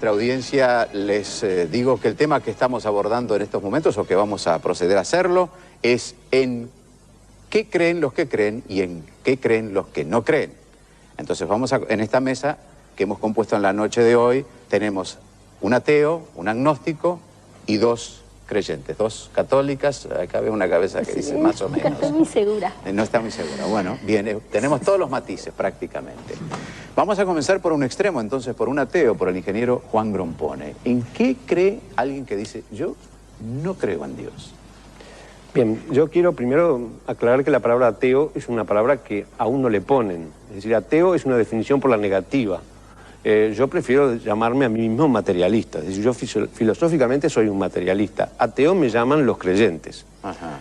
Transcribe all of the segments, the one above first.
nuestra audiencia les digo que el tema que estamos abordando en estos momentos, o que vamos a proceder a hacerlo, es en qué creen los que creen y en qué creen los que no creen. Entonces en esta mesa que hemos compuesto en la noche de hoy, tenemos un ateo, un agnóstico y dos creyentes, dos católicas. Acá veo una cabeza que dice más o menos. No estoy muy segura. No está muy segura. Bueno, bien, tenemos todos los matices prácticamente. Vamos a comenzar por un extremo, entonces, por un ateo, por el ingeniero Juan Grompone. ¿En qué cree alguien que dice, yo no creo en Dios? Bien, yo quiero primero aclarar que la palabra ateo es una palabra que aún no le ponen. Es decir, ateo es una definición por la negativa. Yo prefiero llamarme a mí mismo materialista. Es decir, yo filosóficamente soy un materialista. Ateo me llaman los creyentes. Ajá.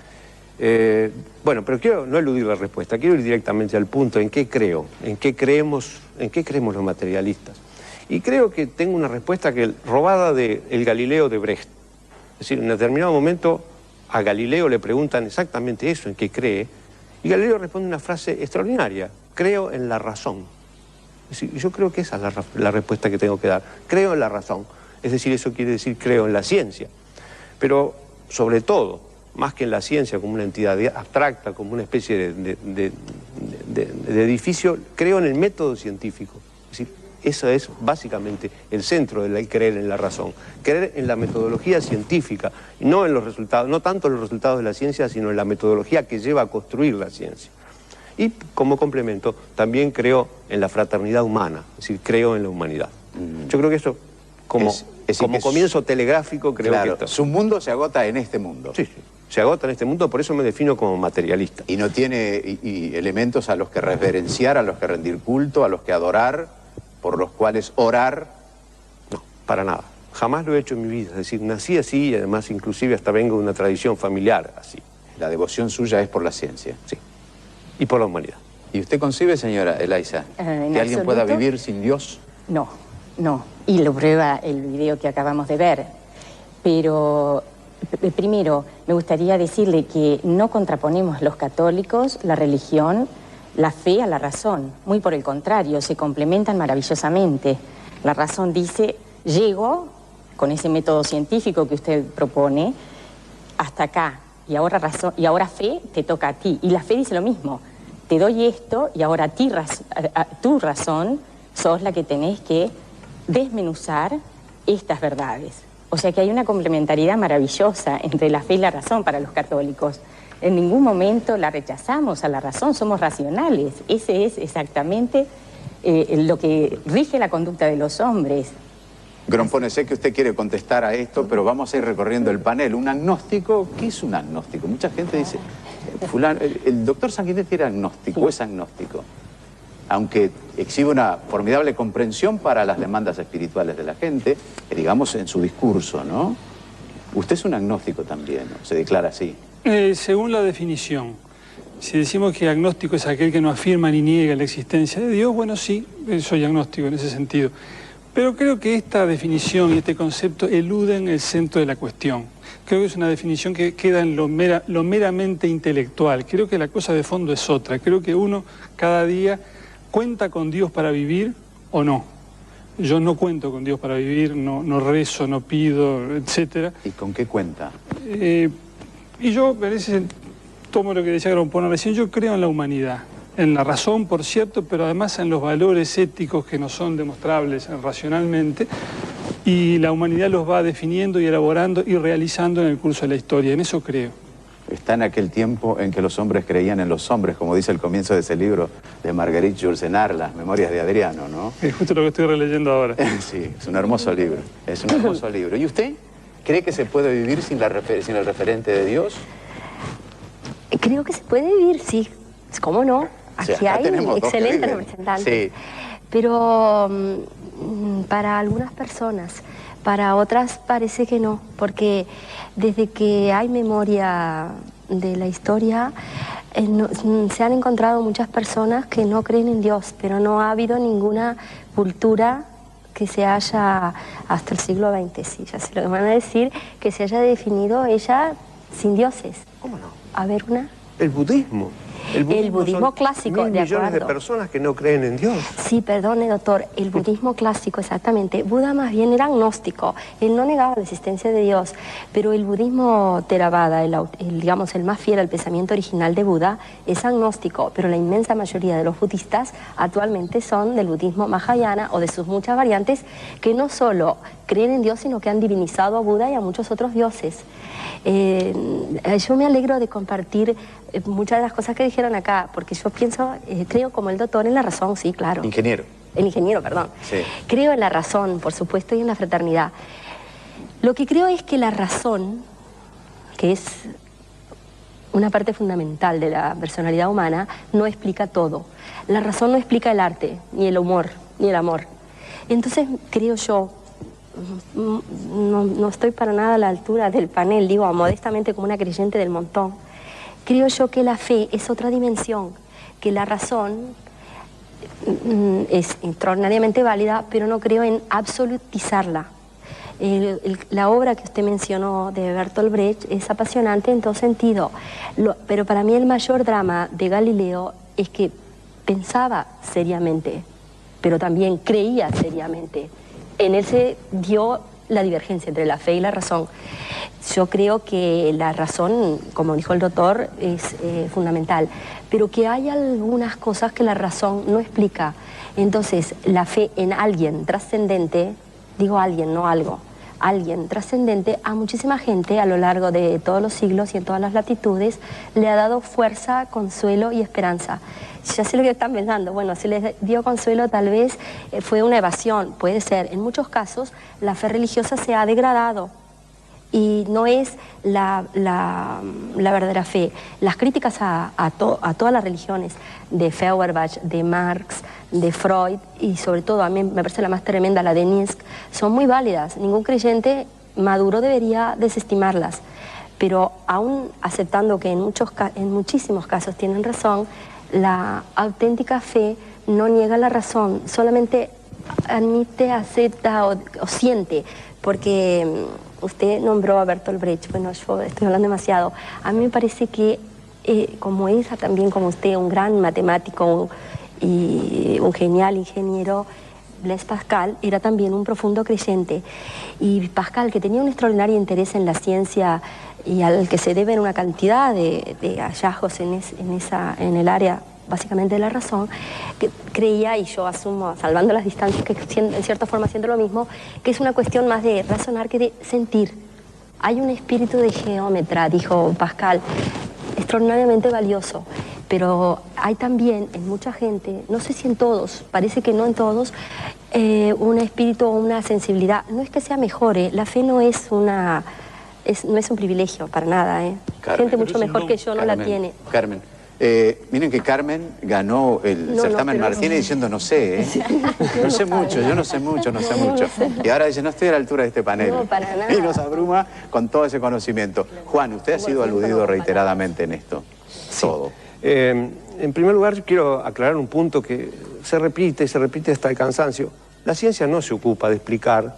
Bueno, pero quiero no eludir la respuesta. Quiero ir directamente al punto. ¿En qué creo? ¿En qué creemos los materialistas? Y creo que tengo una respuesta robada del Galileo de Brecht. Es decir, en determinado momento a Galileo le preguntan exactamente eso, en qué cree, y Galileo responde una frase extraordinaria: creo en la razón. Es decir, yo creo que esa es la respuesta que tengo que dar. Creo en la razón. Es decir, eso quiere decir creo en la ciencia. Pero, sobre todo, más que en la ciencia como una entidad abstracta, como una especie de edificio, creo en el método científico. Es decir, eso es básicamente el centro del creer en la razón. Creer en la metodología científica, no en los resultados, no tanto en los resultados de la ciencia, sino en la metodología que lleva a construir la ciencia. Y como complemento, también creo en la fraternidad humana, es decir, creo en la humanidad. Yo creo que eso, como comienzo telegráfico, creo que esto. Su mundo se agota en este mundo. Sí, sí, se agota en este mundo, por eso me defino como materialista. Y no tiene elementos a los que reverenciar, a los que rendir culto, a los que adorar, por los cuales orar. No, para nada. Jamás lo he hecho en mi vida. Es decir, nací así y además inclusive hasta vengo de una tradición familiar así. La devoción suya es por la ciencia. Sí. Y por la humanidad. ¿Y usted concibe, señora Elaiza, que alguien pueda vivir sin Dios? No, no. Y lo prueba el video que acabamos de ver. Pero primero me gustaría decirle que no contraponemos los católicos, la religión, la fe a la razón. Muy por el contrario, se complementan maravillosamente. La razón dice, llego con ese método científico que usted propone hasta acá. Y ahora razón, y ahora fe te toca a ti. Y la fe dice lo mismo. Te doy esto y ahora tu razón sos la que tenés que desmenuzar estas verdades. O sea que hay una complementariedad maravillosa entre la fe y la razón para los católicos. En ningún momento la rechazamos a la razón, somos racionales. Ese es exactamente lo que rige la conducta de los hombres. Grompone, sé que usted quiere contestar a esto, pero vamos a ir recorriendo el panel. ¿Un agnóstico? ¿Qué es un agnóstico? Mucha gente dice, fulano, el doctor Sanguinetti era agnóstico, es agnóstico. Aunque exhibe una formidable comprensión para las demandas espirituales de la gente, digamos en su discurso, ¿no? Usted es un agnóstico también, ¿no? Se declara así. Según la definición, si decimos que agnóstico es aquel que no afirma ni niega la existencia de Dios, bueno, sí, soy agnóstico en ese sentido. Pero creo que esta definición y este concepto eluden el centro de la cuestión. Creo que es una definición que queda en lo meramente intelectual. Creo que la cosa de fondo es otra. Creo que uno cada día cuenta con Dios para vivir o no. Yo no cuento con Dios para vivir, no rezo, no pido, etc. ¿Y con qué cuenta? Y yo, a veces, tomo lo que decía Grompone recién, yo creo en la humanidad. En la razón, por cierto, pero además en los valores éticos que no son demostrables racionalmente, y la humanidad los va definiendo y elaborando y realizando en el curso de la historia. En eso creo. Está en aquel tiempo en que los hombres creían en los hombres, como dice el comienzo de ese libro de Marguerite Yourcenar, Las Memorias de Adriano, ¿no? Es justo lo que estoy releyendo ahora. Sí, es un hermoso libro, es un hermoso libro. ¿Y usted cree que se puede vivir sin el referente de Dios? Creo que se puede vivir, sí. ¿Cómo no? Aquí, o sea, hay excelentes representantes. Sí. Pero para algunas personas, para otras parece que no, porque desde que hay memoria de la historia, se han encontrado muchas personas que no creen en Dios, pero no ha habido ninguna cultura que se haya, hasta el siglo XX, sí, ya sé lo que van a decir, que se haya definido ella sin dioses. ¿Cómo no? A ver, una. El budismo. El budismo son clásico, 1.000 millones de personas que no creen en Dios. Sí, perdone, doctor, el budismo clásico, exactamente. Buda más bien era agnóstico, él no negaba la existencia de Dios, pero el budismo Theravada, digamos el más fiel al pensamiento original de Buda, es agnóstico, pero la inmensa mayoría de los budistas actualmente son del budismo Mahayana o de sus muchas variantes, que no solo creen en Dios, sino que han divinizado a Buda y a muchos otros dioses. Yo me alegro de compartir muchas de las cosas que dijeron acá, porque yo pienso, creo como el doctor en la razón, sí, claro. Ingeniero. El ingeniero, perdón. Sí. Creo en la razón, por supuesto, y en la fraternidad. Lo que creo es que la razón, que es una parte fundamental de la personalidad humana, no explica todo. La razón no explica el arte, ni el humor, ni el amor. Entonces, creo yo, no estoy para nada a la altura del panel, digo modestamente como una creyente del montón, creo yo que la fe es otra dimensión, que la razón es extraordinariamente válida, pero no creo en absolutizarla. La obra que usted mencionó de Bertolt Brecht es apasionante en todo sentido, pero para mí el mayor drama de Galileo es que pensaba seriamente, pero también creía seriamente. En él se dio la divergencia entre la fe y la razón. Yo creo que la razón, como dijo el doctor, es fundamental, pero que hay algunas cosas que la razón no explica. Entonces, la fe en alguien trascendente, digo alguien, no algo, alguien trascendente, a muchísima gente a lo largo de todos los siglos y en todas las latitudes le ha dado fuerza, consuelo y esperanza. Ya sé lo que están pensando, bueno, si les dio consuelo tal vez fue una evasión, puede ser. En muchos casos la fe religiosa se ha degradado y no es la verdadera fe. Las críticas a todas las religiones, de Feuerbach, de Marx, de Freud y sobre todo a mí me parece la más tremenda, la de Nietzsche, son muy válidas. Ningún creyente maduro debería desestimarlas, pero aún aceptando que en muchísimos casos tienen razón, la auténtica fe no niega la razón, solamente admite, acepta o siente, porque usted nombró a Bertolt Brecht, bueno, yo estoy hablando demasiado. A mí me parece que, como esa también como usted, un gran matemático y un genial ingeniero, Blaise Pascal era también un profundo creyente. Y Pascal, que tenía un extraordinario interés en la ciencia y al que se deben una cantidad de hallazgos en el área básicamente de la razón, que creía, y yo asumo, salvando las distancias, que en cierta forma haciendo lo mismo, que es una cuestión más de razonar que de sentir. Hay un espíritu de geómetra, dijo Pascal, extraordinariamente valioso, pero hay también en mucha gente, no sé si en todos, parece que no en todos, un espíritu o una sensibilidad. No es que sea mejor, la fe no es no es un privilegio para nada. Carmen, gente mucho mejor que yo no la tiene. Carmen. Miren que Carmen ganó el certamen Martínez diciendo no sé, no sé mucho, yo no sé mucho, no sé mucho. Y ahora dice, no estoy a la altura de este panel. No, para nada. Y nos abruma con todo ese conocimiento. Juan, usted ha sido aludido reiteradamente en esto. Sí. Todo. En primer lugar, yo quiero aclarar un punto que se repite hasta el cansancio. La ciencia no se ocupa de explicar.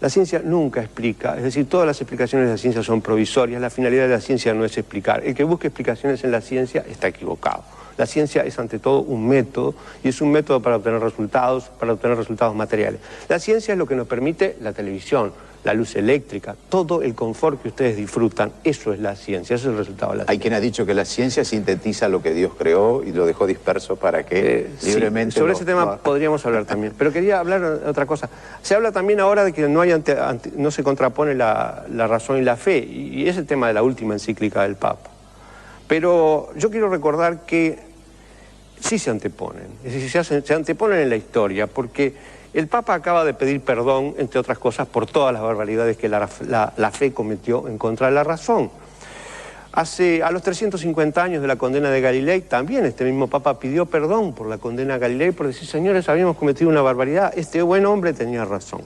La ciencia nunca explica, es decir, todas las explicaciones de la ciencia son provisorias, la finalidad de la ciencia no es explicar. El que busque explicaciones en la ciencia está equivocado. La ciencia es ante todo un método, y es un método para obtener resultados materiales. La ciencia es lo que nos permite la televisión, la luz eléctrica, todo el confort que ustedes disfrutan, eso es la ciencia, eso es el resultado de la ciencia. Hay quien ha dicho que la ciencia sintetiza lo que Dios creó y lo dejó disperso para que libremente... Sí, sobre ese tema podríamos hablar también, pero quería hablar de otra cosa. Se habla también ahora de que no se contrapone la razón y la fe, y es el tema de la última encíclica del Papa. Pero yo quiero recordar que sí se anteponen, es decir, se anteponen en la historia, porque el Papa acaba de pedir perdón, entre otras cosas, por todas las barbaridades que la fe cometió en contra de la razón. A los 350 años de la condena de Galilei, también este mismo Papa pidió perdón por la condena a Galilei, por decir, señores, habíamos cometido una barbaridad, este buen hombre tenía razón.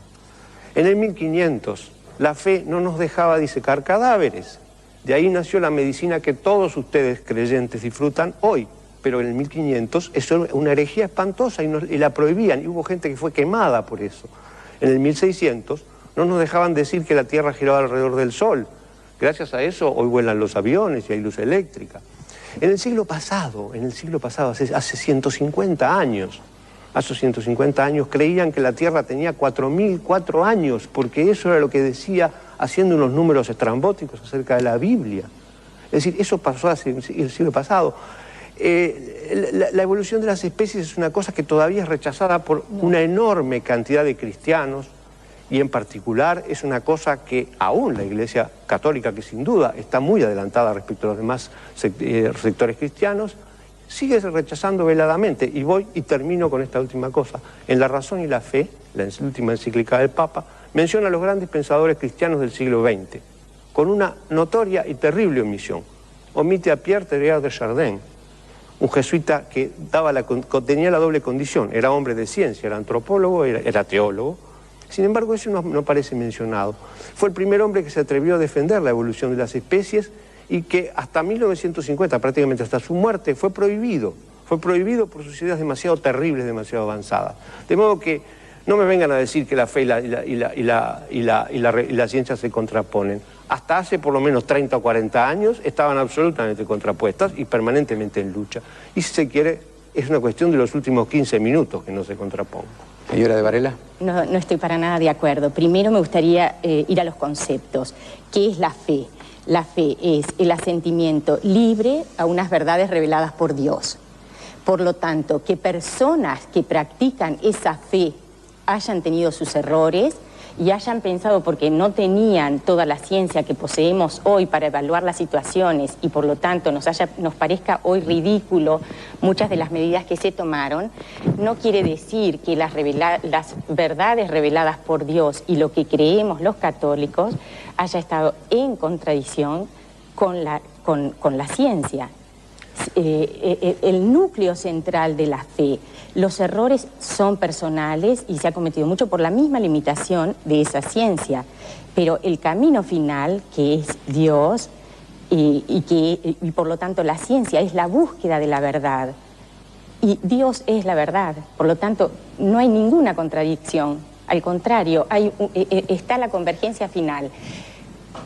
En el 1500, la fe no nos dejaba disecar cadáveres. De ahí nació la medicina que todos ustedes creyentes disfrutan hoy. Pero en el 1500 eso era una herejía espantosa y la prohibían, y hubo gente que fue quemada por eso. En el 1600 no nos dejaban decir que la Tierra giraba alrededor del Sol. Gracias a eso hoy vuelan los aviones y hay luz eléctrica. En el siglo pasado, hace 150 años, hace 150 años creían que la Tierra tenía 4004 años, porque eso era lo que decía haciendo unos números estrambóticos acerca de la Biblia. Es decir, eso pasó hace el siglo pasado. La evolución de las especies es una cosa que todavía es rechazada por una enorme cantidad de cristianos, y en particular es una cosa que aún la Iglesia Católica, que sin duda está muy adelantada respecto a los demás sectores cristianos, sigue rechazando veladamente. Y voy y termino con esta última cosa. En La razón y la fe, la última encíclica del Papa, menciona a los grandes pensadores cristianos del siglo XX, con una notoria y terrible omisión. Omite a Pierre Teilhard de Chardin, un jesuita que tenía la doble condición, era hombre de ciencia, era antropólogo, era teólogo. Sin embargo, eso no parece mencionado. Fue el primer hombre que se atrevió a defender la evolución de las especies y que hasta 1950, prácticamente hasta su muerte, fue prohibido por sus ideas demasiado terribles, demasiado avanzadas. De modo que no me vengan a decir que la fe y la ciencia se contraponen. Hasta hace por lo menos 30 o 40 años estaban absolutamente contrapuestas y permanentemente en lucha. Y si se quiere, es una cuestión de los últimos 15 minutos que no se contrapongan. Señora de Varela. No estoy para nada de acuerdo. Primero me gustaría ir a los conceptos. ¿Qué es la fe? La fe es el asentimiento libre a unas verdades reveladas por Dios. Por lo tanto, que personas que practican esa fe hayan tenido sus errores y hayan pensado, porque no tenían toda la ciencia que poseemos hoy para evaluar las situaciones y por lo tanto nos parezca hoy ridículo muchas de las medidas que se tomaron, no quiere decir que las verdades reveladas por Dios y lo que creemos los católicos haya estado en contradicción con la ciencia. El núcleo central de la fe, los errores son personales y se ha cometido mucho por la misma limitación de esa ciencia, pero el camino final, que es Dios y por lo tanto la ciencia es la búsqueda de la verdad y Dios es la verdad, por lo tanto no hay ninguna contradicción, al contrario, está la convergencia final.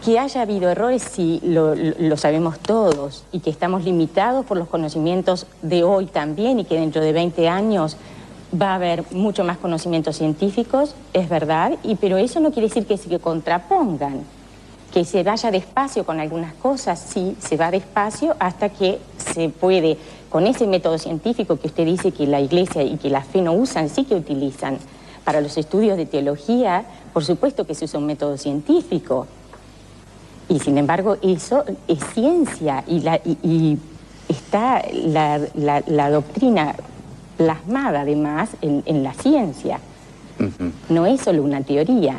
Que haya habido errores, sí, lo sabemos todos, y que estamos limitados por los conocimientos de hoy también, y que dentro de 20 años va a haber mucho más conocimientos científicos, es verdad, pero eso no quiere decir que se contrapongan, que se vaya despacio con algunas cosas, sí, se va despacio hasta que se puede, con ese método científico que usted dice que la Iglesia y que la fe no usan, sí que utilizan. Para los estudios de teología, por supuesto que se usa un método científico. Y sin embargo eso es ciencia y está la doctrina plasmada además en la ciencia. No es solo una teoría.